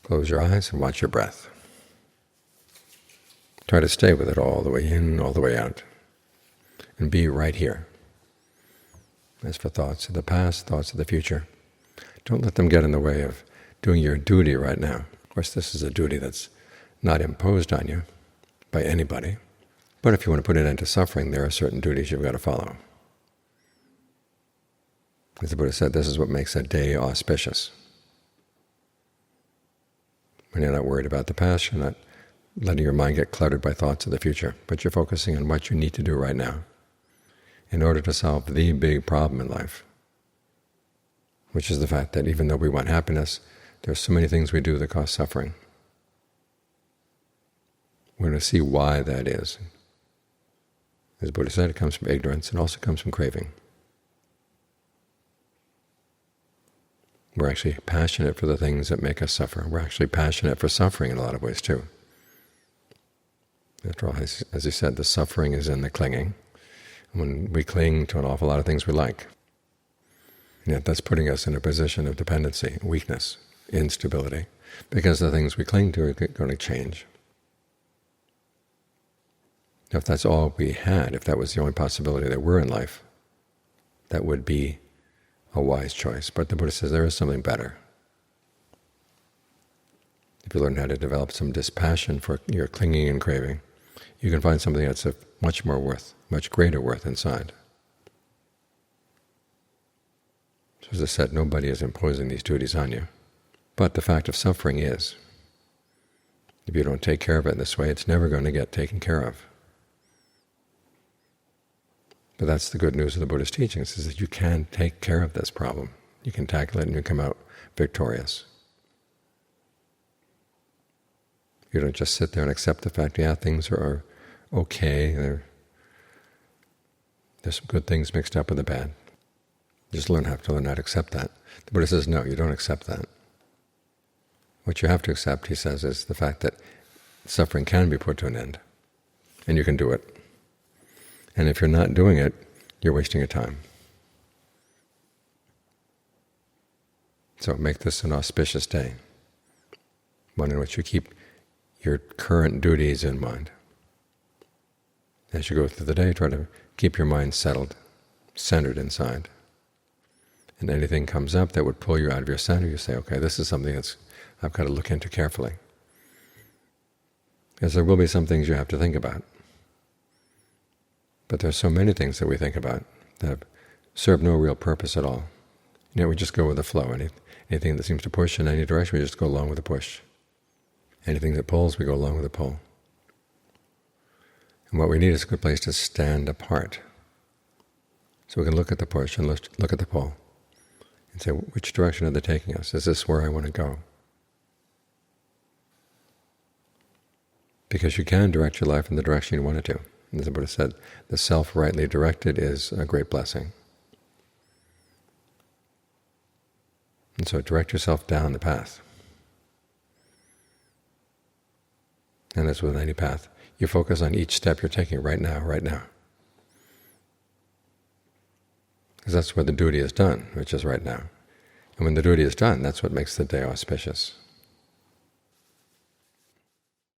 Close your eyes and watch your breath. Try to stay with it all the way in, all the way out, and be right here. As for thoughts of the past, thoughts of the future, don't let them get in the way of doing your duty right now. Of course, this is a duty that's not imposed on you by anybody, but if you want to put an end to suffering, there are certain duties you've got to follow. As the Buddha said, this is what makes a day auspicious. When you're not worried about the past, you're not letting your mind get cluttered by thoughts of the future, but you're focusing on what you need to do right now in order to solve the big problem in life, which is the fact that even though we want happiness, there are so many things we do that cause suffering. We're going to see why that is. As the Buddha said, it comes from ignorance and also comes from craving. We're actually passionate for the things that make us suffer. We're actually passionate for suffering in a lot of ways too. After all, as he said, the suffering is in the clinging. When we cling to an awful lot of things we like, and yet that's putting us in a position of dependency, weakness, instability, because the things we cling to are going to change. If that's all we had, if that was the only possibility there were in life, that would be a wise choice. But the Buddha says there is something better. If you learn how to develop some dispassion for your clinging and craving, you can find something that's of much more worth, much greater worth inside. So as I said, nobody is imposing these duties on you. But the fact of suffering is, if you don't take care of it in this way, it's never going to get taken care of. But that's the good news of the Buddha's teachings, is that you can take care of this problem. You can tackle it and you come out victorious. You don't just sit there and accept the fact, yeah, things are okay, there's some good things mixed up with the bad. You just have to learn how to accept that. The Buddha says, no, you don't accept that. What you have to accept, he says, is the fact that suffering can be put to an end, and you can do it. And if you're not doing it, you're wasting your time. So make this an auspicious day, one in which you keep your current duties in mind. As you go through the day, try to keep your mind settled, centered inside. And anything comes up that would pull you out of your center, you say, okay, this is something that's I've got to look into carefully. Because there will be some things you have to think about. But there's so many things that we think about that serve no real purpose at all. You know, we just go with the flow. Anything that seems to push in any direction, we just go along with the push. Anything that pulls, we go along with the pull. And what we need is a good place to stand apart. So we can look at the push and look at the pull and say, which direction are they taking us? Is this where I want to go? Because you can direct your life in the direction you want it to. And as the Buddha said, the self rightly directed is a great blessing. And so direct yourself down the path. And as with any path, you focus on each step you're taking right now, right now. Because that's where the duty is done, which is right now. And when the duty is done, that's what makes the day auspicious.